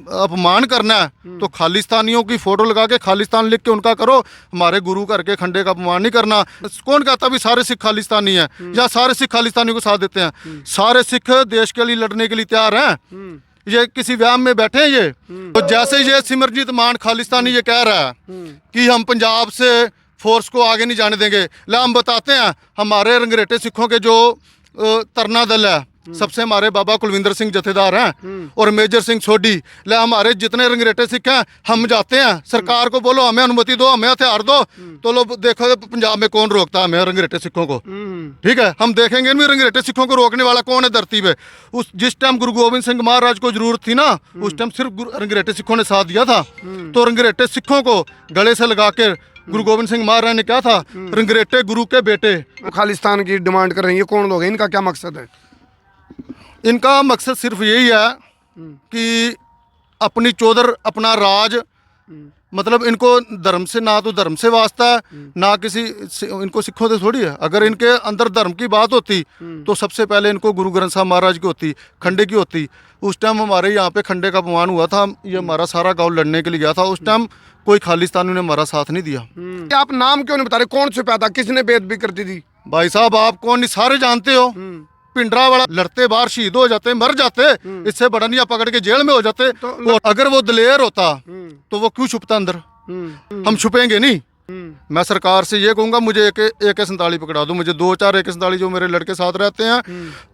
अपमान करना है तो खालिस्तानियों की फोटो लगा के खालिस्तान लिख के उनका करो, हमारे गुरु करके खंडे का अपमान नहीं करना। कौन कहता भी सारे सिख खालिस्तानी हैं या सारे सिख खालिस्तानी को साथ देते हैं? सारे सिख देश के लिए लड़ने के लिए तैयार हैं। ये किसी व्यायाम में बैठे हैं ये? तो जैसे ये सिमरजीत मान खालिस्तानी ये कह रहा है कि हम पंजाब से फोर्स को आगे नहीं जाने देंगे, ला हम बताते हैं हमारे रंगरेटे सिखों के जो तरना दल है, सबसे हमारे बाबा कुलविंदर सिंह जथेदार हैं और मेजर सिंह सोडी, ले हमारे जितने रंगरेटे सिख हैं हम जाते हैं, सरकार को बोलो हमें अनुमति दो, हमें हथियार दो, तो लोग देखो पंजाब में कौन रोकता है हमें रंगरेटे सिखों को। ठीक है, हम देखेंगे भी रंगरेटे सिखों को रोकने वाला कौन है धरती पे। उस जिस टाइम गुरु गोविंद सिंह महाराज को जरूरत थी ना, उस टाइम सिर्फ रंगरेटे सिखों ने साथ दिया था। तो रंगरेटे सिखों को गले से लगा के गुरु गोविंद सिंह महाराज ने क्या था, रंगरेटे गुरु के बेटे। खालिस्तान की डिमांड कर रही है, कौन लोग हैं, इनका क्या मकसद है? इनका मकसद सिर्फ यही है कि अपनी चौधर अपना राज, मतलब इनको धर्म से ना तो धर्म से वास्ता है ना किसी इनको सिखों से थोड़ी है। अगर इनके अंदर धर्म की बात होती तो सबसे पहले इनको गुरु ग्रंथ साहब महाराज की होती, खंडे की होती। उस टाइम हमारे यहाँ पे खंडे का अपमान हुआ था, ये हमारा सारा गांव लड़ने के लिए गया था, उस टाइम कोई खालिस्तानी ने हमारा साथ नहीं दिया। आप नाम क्यों नहीं बता रहे, कौन छुपाया था, किसने बेदबी कर दी थी? भाई साहब आप कौन नहीं सारे जानते हो, पिंडरा वाला लड़ते बाहर शहीद हो जाते, मर जाते, इससे बड़निया पकड़ के जेल में हो जाते। तो अगर वो दलेर होता तो वो क्यों छुपता अंदर? हम छुपेंगे नहीं। मैं सरकार से ये कहूंगा मुझे AK-47 पकड़ा दो, मुझे 2-4 AK-47 जो मेरे लड़के साथ रहते हैं,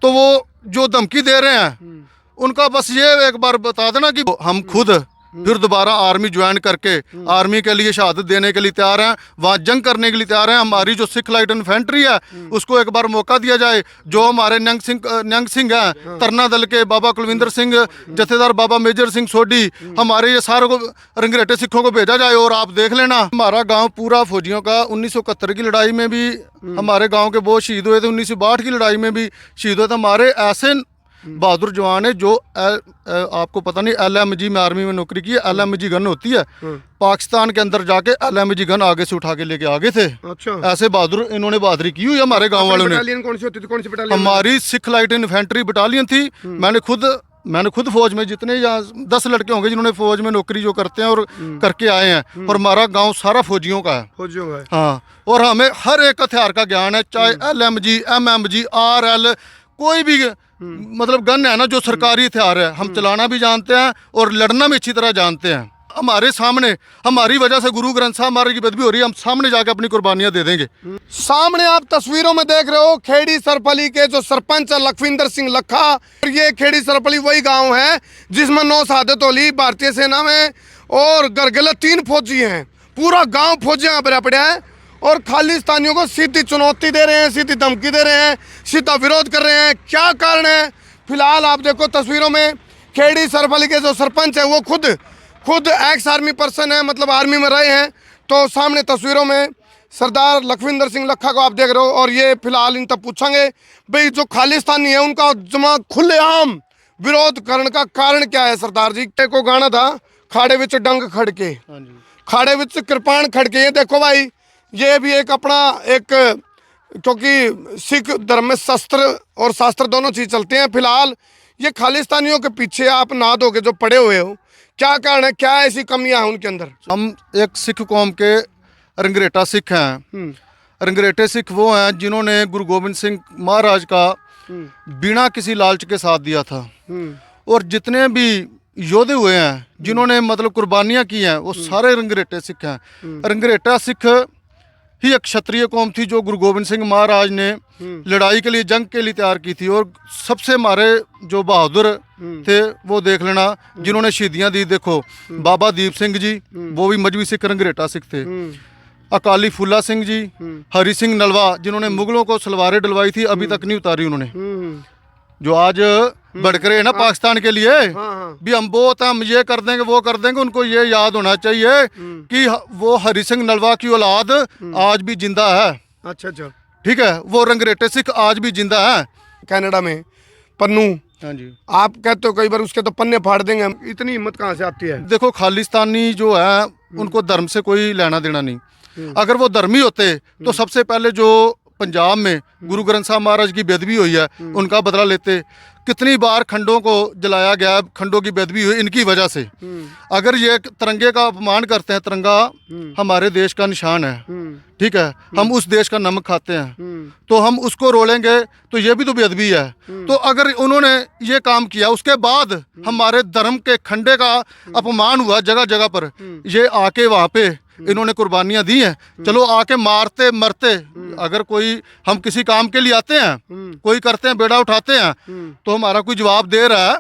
तो वो जो धमकी दे रहे हैं उनका बस ये एक बार बता देना कि हम खुद फिर दोबारा आर्मी ज्वाइन करके आर्मी के लिए शहादत देने के लिए तैयार हैं, वहाँ जंग करने के लिए तैयार हैं। हमारी जो सिख लाइट इन्फेंट्री है उसको एक बार मौका दिया जाए। जो हमारे न्यंग सिंह हैं तरना दल के, बाबा कुलविंदर सिंह जथेदार, बाबा मेजर सिंह सोडी, हमारे ये सारों को रंगरेटे सिखों को भेजा जाए। और आप देख लेना हमारा गाँव पूरा फौजियों का 1971 की लड़ाई में भी हमारे गाँव के बहुत शहीद हुए थे, 1962 की लड़ाई में भी शहीद हुए थे। हमारे ऐसे बहादुर जवान है जो आपको पता नहीं LMG में आर्मी में नौकरी की है, LMG गन होती है, पाकिस्तान के अंदर जाके LMG गन आगे से उठा के लेके आगे थे। अच्छा। ऐसे बहादुर इन्होंने बहादुरी की हुई हमारे गांव वालों ने। बटालियन कौन सी होती थी, कौन सी बटालियन? हमारी सिख लाइट इन्फेंट्री बटालियन थी। मैंने खुद फौज में जितने यहाँ 10 लड़के होंगे जिन्होंने फौज में नौकरी जो करते हैं और करके आए हैं, और हमारा गाँव सारा फौजियों का है। फौजियों का है, हाँ। और हमें हर एक हथियार का ज्ञान है, चाहे LMG, MMG, RL, कोई भी मतलब गन है ना जो सरकारी हथियार है, हम चलाना भी जानते हैं और लड़ना भी अच्छी तरह जानते हैं। हमारे सामने हमारी वजह से गुरु ग्रंथ साहब महाराज की बेदबी हो रही है, हम सामने जाकर अपनी कुर्बानियां दे देंगे। सामने आप तस्वीरों में देख रहे हो खेड़ी सरपली के जो सरपंच है लखविंदर सिंह लखा। और ये खेड़ी सरपली वही गांव है जिसमें 9 शहादत होली भारतीय सेना में, और गरगले 3 फौजी हैं। पूरा गांव फौजियां भरा पड़ा है और खालिस्तानियों को सीधी चुनौती दे रहे हैं, सीधी धमकी दे रहे हैं, सीधा विरोध कर रहे हैं। क्या कारण है? फिलहाल आप देखो तस्वीरों में खेड़ी सरपली के जो सरपंच है वो खुद एक्स आर्मी पर्सन है, मतलब आर्मी में रहे हैं। तो सामने तस्वीरों में सरदार लखविंदर सिंह लखा को आप देख रहे हो। और ये फिलहाल इन तक पूछेंगे भाई जो खालिस्तानी है उनका जमा खुलेआम विरोध करने का कारण क्या है सरदार जी? को गाना था खाड़े विच डंग खड़के, खाड़े विच कृपाण खड़के। ये देखो भाई, ये भी एक अपना एक, क्योंकि सिख धर्म में शस्त्र और शास्त्र दोनों चीज चलते हैं। फिलहाल ये खालिस्तानियों के पीछे आप ना दोगे जो पड़े हुए हो, क्या कारण है, क्या ऐसी कमियां हैं उनके अंदर? हम एक सिख कौम के रंगरेटा सिख हैं। रंगरेटे सिख वो हैं जिन्होंने गुरु गोविंद सिंह महाराज का बिना किसी लालच के साथ दिया था। और जितने भी योद्धे हुए हैं जिन्होंने मतलब कुर्बानियां की हैं वो सारे रंगरेटे सिख हैं। रंगरेटा सिख ही एक क्षत्रिय कौम थी जो गुरु गोविंद सिंह महाराज ने लड़ाई के लिए, जंग के लिए तैयार की थी। और सबसे हमारे जो बहादुर थे वो देख लेना जिन्होंने शहीदियां दी। देखो बाबा दीप सिंह जी, वो भी मजहबी सिख रंगरेटा सिख थे। अकाली फूला सिंह जी, हरि सिंह नलवा जिन्होंने मुगलों को सलवारें डलवाई थी, अभी तक नहीं उतारी उन्होंने। जो आज भड़क रहे हैं ना पाकिस्तान के लिए भी, हम बहुत हम ये कर देंगे वो कर देंगे, उनको ये याद होना चाहिए कि वो हरि सिंह नलवा की औलाद आज भी जिंदा है। अच्छा, ठीक है, वो रंगरेटे सिख आज भी जिंदा है। कनाडा में पन्नू, हाँ जी, आप कहते हो कई बार उसके तो पन्ने फाड़ देंगे, इतनी हिम्मत कहाँ से आती है? देखो खालिस्तानी जो है उनको धर्म से कोई लेना देना नहीं। अगर वो धर्मी होते तो सबसे पहले जो पंजाब में गुरु ग्रंथ साहब महाराज की बेदबी हुई है, उनका बदला लेते। कितनी बार खंडों को जलाया गया, खंडों की बेदबी हुई इनकी वजह से। अगर ये तिरंगे का अपमान करते हैं, तिरंगा हमारे देश का निशान है, ठीक है, हम उस देश का नमक खाते हैं, तो हम उसको रोलेंगे तो ये भी तो बेदबी है। तो अगर उन्होंने ये काम किया, उसके बाद हमारे धर्म के खंडे का अपमान हुआ जगह जगह पर, ये आके वहाँ पे इन्होंने कुर्बानियां दी हैं, चलो आके मारते मरते। अगर कोई हम किसी काम के लिए आते हैं, कोई करते हैं, बेड़ा उठाते हैं, तो हमारा कोई जवाब दे रहा है,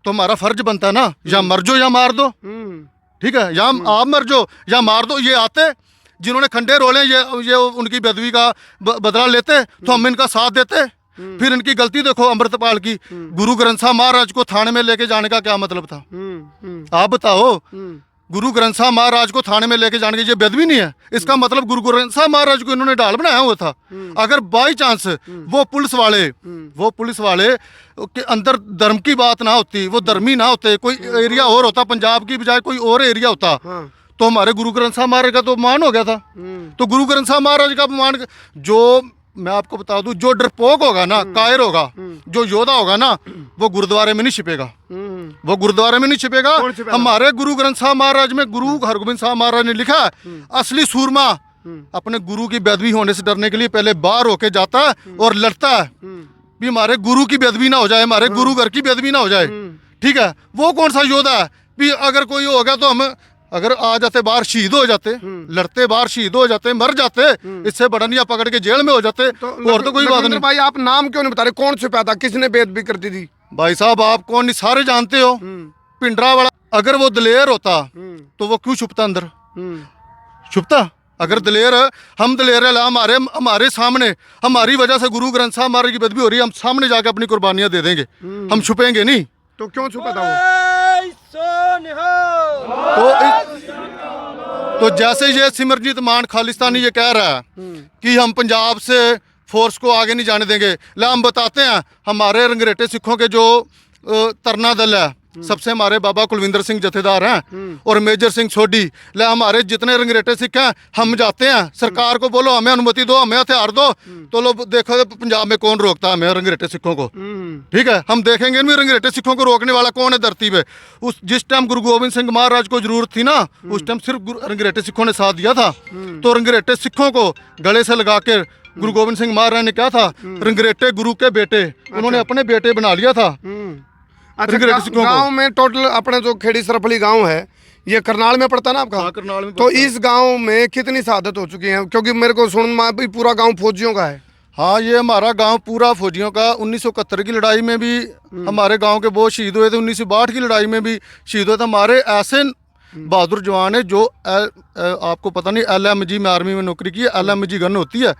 तो हमारा फर्ज बनता है ना, या मर जाओ या मार दो, ठीक है, या आप मर जाओ या मार दो। ये आते जिन्होंने खंडे रोले, ये उनकी बेदबी का बदला लेते, तो हम इनका साथ देते। फिर इनकी गलती देखो अमृतपाल की, गुरु ग्रंथ साहब महाराज को थाने में लेके जाने का क्या मतलब था? आप बताओ, गुरु ग्रंथ साहब महाराज को थाने में लेके जाने की ये बेदबी नहीं है? इसका मतलब गुरु ग्रंथ साहब महाराज को इन्होंने ढाल बनाया हुआ था। अगर बाई चांस वो पुलिस वाले के अंदर धर्म की बात ना होती, वो धर्मी ना होते, कोई एरिया और होता, पंजाब की बजाय कोई और एरिया होता, तो हमारे गुरु ग्रंथ साहब महाराज का तो अपमान हो गया था। तो गुरु ग्रंथ साहब महाराज का अपमान, जो मैं आपको बता दूं, जो डरपोक होगा ना, कायर होगा, जो योद्धा होगा ना, वो गुरुद्वारे में नहीं छिपेगा, वो गुरुद्वारे में नहीं छिपेगा। हमारे गुरु ग्रंथ साहब महाराज में गुरु हरगोबिंद साहब महाराज ने लिखा है, असली सूरमा अपने गुरु की बेदबी होने से डरने के लिए पहले बाहर होके जाता है और लड़ता है भी हमारे गुरु की बेदबी ना हो जाए, हमारे गुरु घर की बेदबी ना हो जाए, ठीक है। वो कौन सा योद्धा है भी अगर कोई हो गया तो हम अगर आ जाते बाहर शहीद हो जाते, लड़ते बाहर शहीद हो जाते, मर जाते, इससे बड़निया पकड़ के जेल में हो जाते, और तो कोई बात नहीं। भाई आप नाम क्यों नहीं बता रहे, कौन छुपा था, किसने बेदबी करती थी? भाई साहब आप कौन नहीं सारे जानते हो, पिंडरा वाला। अगर वो दलेर होता तो वो क्यों छुपता अंदर? छुपता? अगर दलेर, हम दलेर है, हमारे सामने, हमारी वजह से गुरु ग्रंथ साहब महाराज की बेदबी हो रही है, हम सामने जाके अपनी कुर्बानियां दे देंगे, हम छुपेंगे नहीं। तो क्यों छुपा था वो? तो जैसे ये सिमरजीत मान खालिस्तानी ये कह रहा है कि हम पंजाब से फोर्स को आगे नहीं जाने देंगे, ला हम बताते हैं, हमारे रंगरेटे सिखों के जो तरना दल है, सबसे हमारे बाबा कुलविंदर सिंह जथेदार हैं और मेजर सिंह सोडी, ले हमारे जितने रंगरेटे सिख हैं, हम जाते हैं, सरकार को बोलो हमें अनुमति दो, हमें हथियार दो, तो लोग देखो पंजाब में कौन रोकता है हमें रंगरेटे सिखों को, ठीक है, हम देखेंगे भी रंगरेटे सिखों को रोकने वाला कौन है धरती पे। उस जिस टाइम गुरु गोविंद सिंह महाराज को जरूरत थी ना, उस टाइम सिर्फ रंगरेटे सिखों ने साथ दिया था। तो रंगरेटे सिखों को गले से लगा के गुरु गोविंद सिंह महाराज ने क्या था, रंगरेटे गुरु के बेटे, उन्होंने अपने बेटे बना लिया था। अच्छा, गांव में टोटल अपने जो खेड़ी सरपली गांव है, ये करनाल में पड़ता ना आपका? हाँ, करनाल में। तो इस गांव में कितनी शहादत हो चुकी है? क्योंकि मेरे को सुन में भी पूरा गांव फौजियों का है। हाँ, ये हमारा गांव पूरा फौजियों का। 1971 की लड़ाई में भी हमारे गांव के बहुत शहीद हुए थे, 1962 की लड़ाई में भी शहीद हुए थे। हमारे ऐसे बहादुर जवान है जो आपको पता नहीं, LMG में आर्मी में नौकरी की है, LMG गन होती है,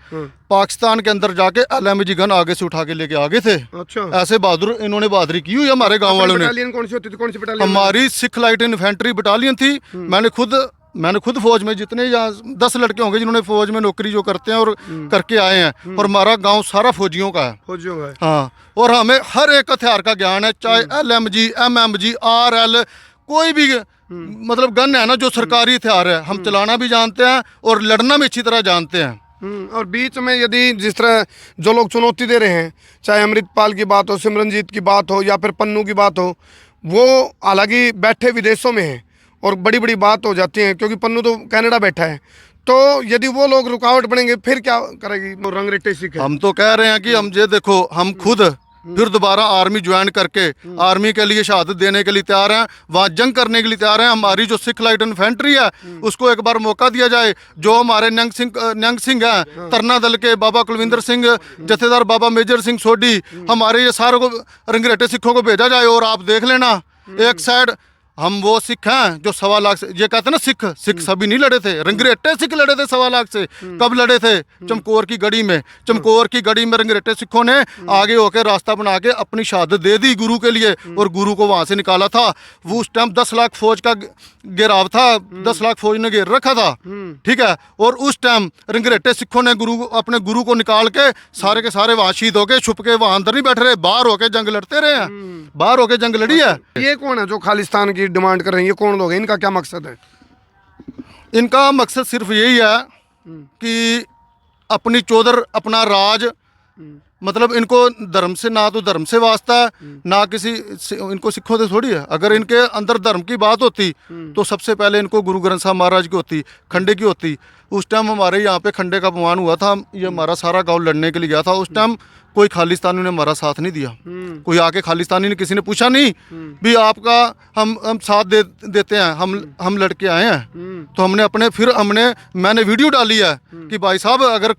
पाकिस्तान के अंदर जाके LMG गन आगे से उठा के लेके आगे थे। अच्छा, ऐसे बहादुर इन्होंने बहादुरी की हुई है हमारे गांव वालों ने। बटालियन कौन सी होती थी, कौन सी बटालियन? हमारी सिख लाइट इन्फेंट्री बटालियन थी। मैंने खुद फौज में, जितने यहाँ 10 लड़के होंगे जिन्होंने फौज में नौकरी जो करते हैं और करके आए हैं, और हमारा गांव सारा फौजियों का है। फौजियों का है, हाँ। और हमें हर एक हथियार का ज्ञान है, चाहे LMG, MMG, RL, कोई भी मतलब गन है ना जो सरकारी हथियार है, हम चलाना भी जानते हैं और लड़ना भी अच्छी तरह जानते हैं। और बीच में यदि जिस तरह जो लोग चुनौती दे रहे हैं, चाहे अमृतपाल की बात हो, सिमरनजीत की बात हो, या फिर पन्नू की बात हो, वो हालांकि बैठे विदेशों में हैं और बड़ी बड़ी बात हो जाती है, क्योंकि पन्नू तो कनाडा बैठा है। तो यदि वो लोग रुकावट बनेंगे फिर क्या करेगी रंगरेटे सिख? हम तो कह रहे हैं कि हम ये देखो, हम खुद फिर दोबारा आर्मी ज्वाइन करके आर्मी के लिए शहादत देने के लिए तैयार हैं, वहाँ जंग करने के लिए तैयार हैं। हमारी जो सिख लाइट इन्फेंट्री है उसको एक बार मौका दिया जाए। जो हमारे न्यंग सिंह हैं, तरना दल के बाबा कुलविंदर सिंह जथेदार, बाबा मेजर सिंह सोडी, हमारे ये सारे को रंगरेटे सिखों को भेजा जाए। और आप देख लेना, एक साइड हम वो सिख हैं जो 1.25 लाख से, ये कहते हैं ना सिख सभी नहीं लड़े थे, रंगरेटे सिख लड़े थे 1.25 लाख से। कब लड़े थे? चमकौर की गढ़ी में। चमकौर की गढ़ी में रंगरेटे सिखों ने आगे होकर रास्ता बना के अपनी शहादत दे दी गुरु के लिए, और गुरु को वहां से निकाला था। वो उस टाइम 10 लाख फौज का घेराव था, 10 लाख फौज ने घेर रखा था, ठीक है। और उस टाइम रंगरेटे सिखों ने अपने गुरु को निकाल के सारे के सारे वहां शहीद होके, छुप के वहां अंदर नहीं बैठ रहे, बाहर होके जंग लड़ते रहे हैं, बाहर होके जंग लड़ी है। ये कौन है जो खालिस्तान की डिमांड कर रहे हैं? ये कौन लोग हैं? इनका क्या मकसद है? इनका मकसद सिर्फ यही है कि अपनी चौधर अपना राज, मतलब इनको धर्म से ना तो धर्म से वास्ता है ना किसी इनको सिखों से थोड़ी है। अगर इनके अंदर धर्म की बात होती तो सबसे पहले इनको गुरु ग्रंथ साहब महाराज की होती, खंडे की होती। उस टाइम हमारे यहाँ पे खंडे का अपमान हुआ था, ये हमारा सारा गांव लड़ने के लिए गया था। उस टाइम कोई खालिस्तानी ने हमारा साथ नहीं दिया, कोई आके खालिस्तानी ने किसी ने पूछा नहीं भी आपका हम साथ देते हैं, हम लड़के आए हैं। तो मैंने वीडियो डाली है कि भाई साहब अगर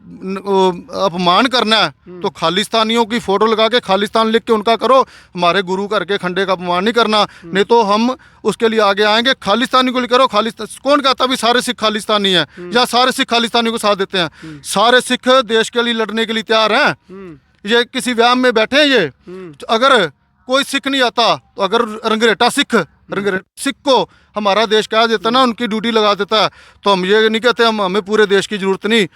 अपमान करना है तो खालिस्तानियों की फोटो लगा के खालिस्तान लिख के उनका करो, हमारे गुरु करके खंडे का अपमान नहीं करना, नहीं तो हम उसके लिए आगे आएंगे। खालिस्तानी को करो, कौन कहता भी सारे सिख खालिस्तानी हैं या सारे सिख खालिस्तानी को साथ देते हैं? सारे सिख देश के लिए लड़ने के लिए तैयार हैं। ये किसी व्यायाम में बैठे हैं ये। अगर कोई सिख नहीं आता तो अगर रंगरेटा सिख को हमारा देश कह देता ना, उनकी ड्यूटी लगा देता है, तो हम ये नहीं कहते हमें पूरे देश की जरूरत नहीं।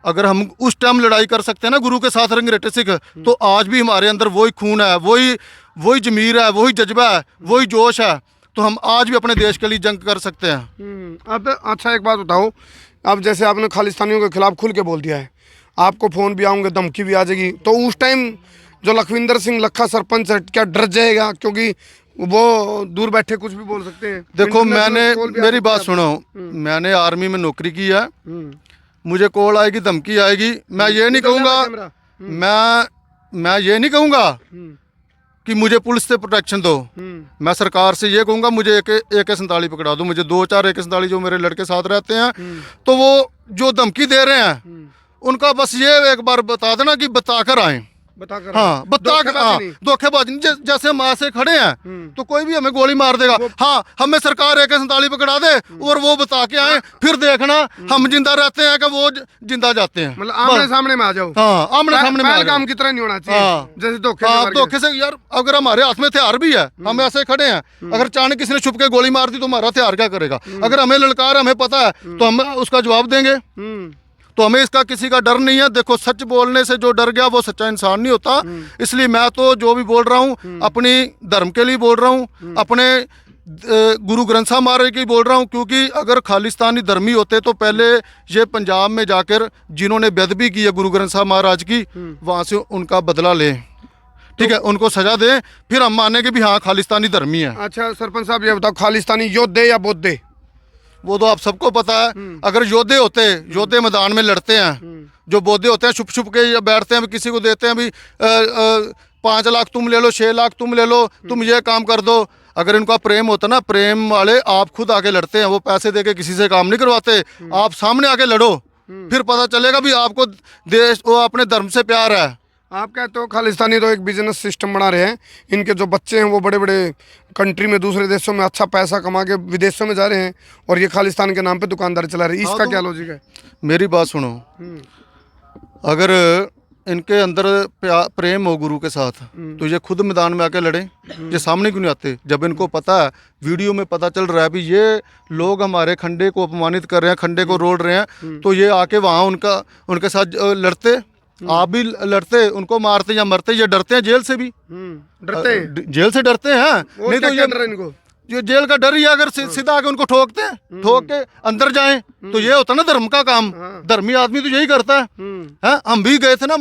अगर हम उस टाइम लड़ाई कर सकते हैं ना गुरु के साथ रंगरेटे सिख, तो आज भी हमारे अंदर वही खून है, वही जमीर है, वही जज्बा है, वही जोश है, तो हम आज भी अपने देश के लिए जंग कर सकते हैं। अब अच्छा एक बात बताओ, अब जैसे आपने खालिस्तानियों के खिलाफ खुल के बोल दिया है, आपको फ़ोन भी आऊँगे, धमकी भी आ जाएगी, तो उस टाइम जो लखविंदर सिंह लखा सरपंच है क्या डर जाएगा? क्योंकि वो दूर बैठे कुछ भी बोल सकते हैं। देखो मेरी बात सुनो, मैंने आर्मी में नौकरी की है, मुझे कॉल आएगी, धमकी आएगी, मैं ये नहीं कहूँगा मैं ये नहीं कहूँगा कि मुझे पुलिस से प्रोटेक्शन दो। मैं सरकार से ये कहूँगा मुझे AK-47 पकड़ा दो, मुझे 2-4 AK-47 जो मेरे लड़के साथ रहते हैं, तो वो जो धमकी दे रहे हैं उनका बस ये एक बार बता देना कि बताकर आए। धोखेबाजी नहीं। जैसे हम से खड़े हैं तो कोई भी हमें गोली मार देगा, हाँ हमें सरकार AK-47 पकड़ा दे और वो बता के आए, फिर देखना हम जिंदा रहते हैं कि वो जिंदा जाते हैं। मतलब आमने सामने में आ जाओ। हाँ आमने सामने में काम की तरह नहीं होना चाहिए। जैसे धोखे से यार, अगर हमारे हाथ में हथियार भी है, हम ऐसे खड़े हैं, अगर अचानक किसी ने छुप के गोली मार दी तो हमारा हथियार क्या करेगा? अगर हमें ललकार हमें पता है तो हम उसका जवाब देंगे, तो हमें इसका किसी का डर नहीं है। देखो सच बोलने से जो डर गया वो सच्चा इंसान नहीं होता। इसलिए मैं तो जो भी बोल रहा हूँ अपनी धर्म के लिए बोल रहा हूँ, अपने गुरु ग्रंथ साहब महाराज की बोल रहा हूँ, क्योंकि अगर खालिस्तानी धर्मी होते तो पहले ये पंजाब में जाकर जिन्होंने बेदबी की है गुरु ग्रंथ साहब महाराज की, वहाँ से उनका बदला लें, ठीक है, उनको सजा दें, फिर हम मानेंगे भी हाँ खालिस्तानी धर्मी है। अच्छा सरपंच साहब ये बताओ, खालिस्तानी योद्धे या बौद्धे? वो तो आप सबको पता है। अगर योद्धे मैदान में लड़ते हैं, जो बौद्धे होते हैं छुप छुप के बैठते हैं, किसी को देते हैं भी 5 लाख तुम ले लो, 6 लाख तुम ले लो, तुम ये काम कर दो। अगर इनका प्रेम होता ना, प्रेम वाले आप खुद आके लड़ते हैं, वो पैसे देके किसी से काम नहीं करवाते। आप सामने आके लड़ो, फिर पता चलेगा भी आपको देश वो अपने धर्म से प्यार है। आप कहते हो खालिस्तानी तो एक बिजनेस सिस्टम बना रहे हैं, इनके जो बच्चे हैं वो बड़े बड़े कंट्री में दूसरे देशों में अच्छा पैसा कमा के विदेशों में जा रहे हैं और ये खालिस्तान के नाम पे दुकानदारी चला रहे हैं, इसका क्या लॉजिक है? मेरी बात सुनो, अगर इनके अंदर प्रेम हो गुरु के साथ तो ये खुद मैदान में आके लड़े, ये सामने क्यों नहीं आते? जब इनको पता है, वीडियो में पता चल रहा है भी ये लोग हमारे खंडे को अपमानित कर रहे हैं, खंडे को रोल रहे हैं, तो ये आके वहाँ उनके साथ लड़ते, आप भी लड़ते, उनको मारते या मरते। ये डरते हैं जेल से भी, डरते हैं, जेल से डरते हैं। नहीं तो ये डर है इनको, ये जेल का डर ही है। अगर सीधा आके उनको ठोकते हैं, ठोक के अंदर जाएं, तो ये होता ना धर्म का काम। धर्मी आदमी तो यही करता है। हम भी गए थे ना,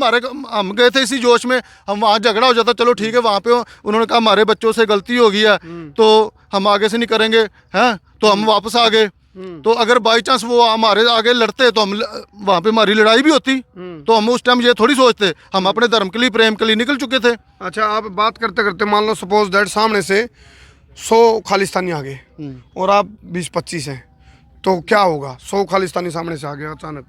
हम गए थे इसी जोश में, हम वहाँ झगड़ा हो जाता, चलो ठीक है, वहाँ पे उन्होंने कहा हमारे बच्चों से गलती हो गई है तो हम आगे से नहीं करेंगे, हैं, तो हम वापस आ गए। तो अगर बाई चांस वो हमारे आगे लड़ते तो हम वहाँ पे हमारी लड़ाई भी होती, तो हम उस टाइम ये थोड़ी सोचते, हम अपने धर्म के लिए प्रेम के लिए निकल चुके थे। अच्छा आप बात करते करते मान लो सपोज दैट सामने से 100 खालिस्तानी आ गए और आप 20-25 हैं, तो क्या होगा? 100 खालिस्तानी सामने से आ गया अचानक,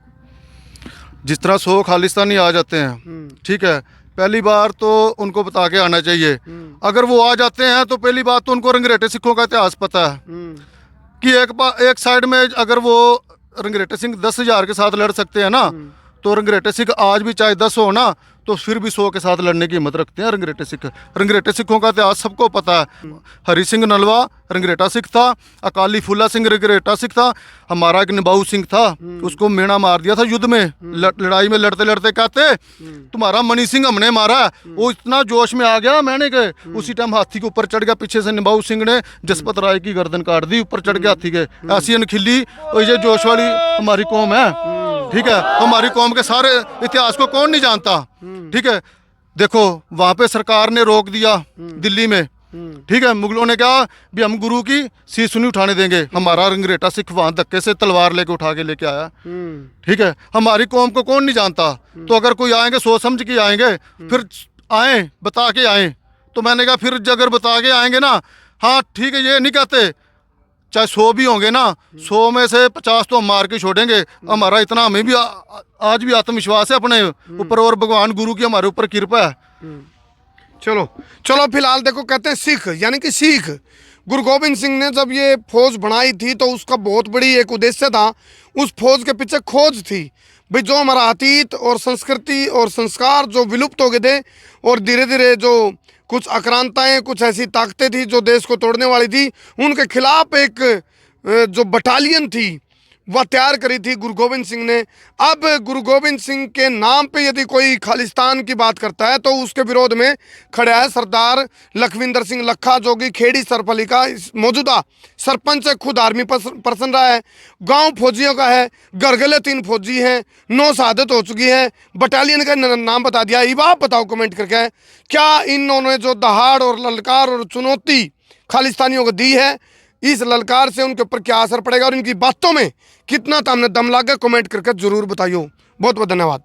जिस तरह 100 खालिस्तानी आ जाते हैं, ठीक है, पहली बार तो उनको बता के आना चाहिए। अगर वो आ जाते हैं तो पहली बात तो उनको रंगरेटे सिखों का इतिहास पता है कि एक साइड में अगर वो रंगरेटे सिंह 10,000 के साथ लड़ सकते हैं ना, तो रंगरेटे सिख आज भी चाहे 10 हो ना, तो फिर भी 100 के साथ लड़ने की हिम्मत रखते हैं रंगरेटे सिख। रंगरेटे सिखों का इतिहास सबको पता है। हरि सिंह नलवा रंगरेटा सिख था, अकाली फूला सिंह रंगरेटा सिख था, हमारा एक निबाऊ सिंह था, उसको मेणा मार दिया था युद्ध में, लड़ाई में लड़ते लड़ते कहते तुम्हारा मणि सिंह हमने मारा। वो इतना जोश में आ गया, मैंने कहा उसी टाइम हाथी के ऊपर चढ़ गया, पीछे से निबाऊ सिंह ने जसपत राय की गर्दन काट दी, ऊपर चढ़ गया हाथी के। ऐसी अनखिली और ये जोश वाली हमारी कौम है। ठीक है, हमारी कौम के सारे इतिहास को कौन नहीं जानता। ठीक है, देखो वहाँ पे सरकार ने रोक दिया दिल्ली में, ठीक है, मुगलों ने कहा भी हम गुरु की शीश नहीं उठाने देंगे। हमारा रंगरेटा सिख वहाँ धक्के से तलवार लेके उठा के लेके आया। ठीक है, हमारी कौम को कौन नहीं जानता। तो अगर कोई आएंगे सोच समझ के आएंगे, फिर आए बता के आए। तो मैंने कहा फिर अगर बता के आएंगे ना, हाँ ठीक है, ये नहीं कहते चाहे 100 भी होंगे ना, 100 में से 50 तो हम मार के छोड़ेंगे। हमारा इतना हमें भी आज भी आत्मविश्वास है अपने ऊपर, और भगवान गुरु की हमारे ऊपर कृपा है। चलो चलो, फिलहाल देखो कहते हैं सिख यानी कि सीख। गुरु गोविंद सिंह ने जब ये फौज बनाई थी तो उसका बहुत बड़ी एक उद्देश्य था, उस फौज के पीछे खोज थी भाई जो हमारा अतीत और संस्कृति और संस्कार जो विलुप्त हो गए थे, और धीरे धीरे जो कुछ आक्रांताएं, कुछ ऐसी ताकतें थी जो देश को तोड़ने वाली थी, उनके खिलाफ एक जो बटालियन थी वह तैयार करी थी गुरु गोविंद सिंह ने। अब गुरु गोविंद सिंह के नाम पे यदि कोई खालिस्तान की बात करता है तो उसके विरोध में खड़ा है सरदार लखविंदर सिंह लखा, जो कि खेड़ी सरपली का मौजूदा सरपंच है, खुद आर्मी पर्सन रहा है, गांव फौजियों का है, गरगले 3 फौजी हैं, 9 शहादत हो चुकी है, बटालियन का नाम बता दिया। ये आप बताओ कमेंट करके, क्या इन्होंने जो दहाड़ और ललकार और चुनौती खालिस्तानियों को दी है, इस ललकार से उनके ऊपर क्या असर पड़ेगा और इनकी बातों में कितना दम लगा, कमेंट करके जरूर बताइए। बहुत बहुत धन्यवाद।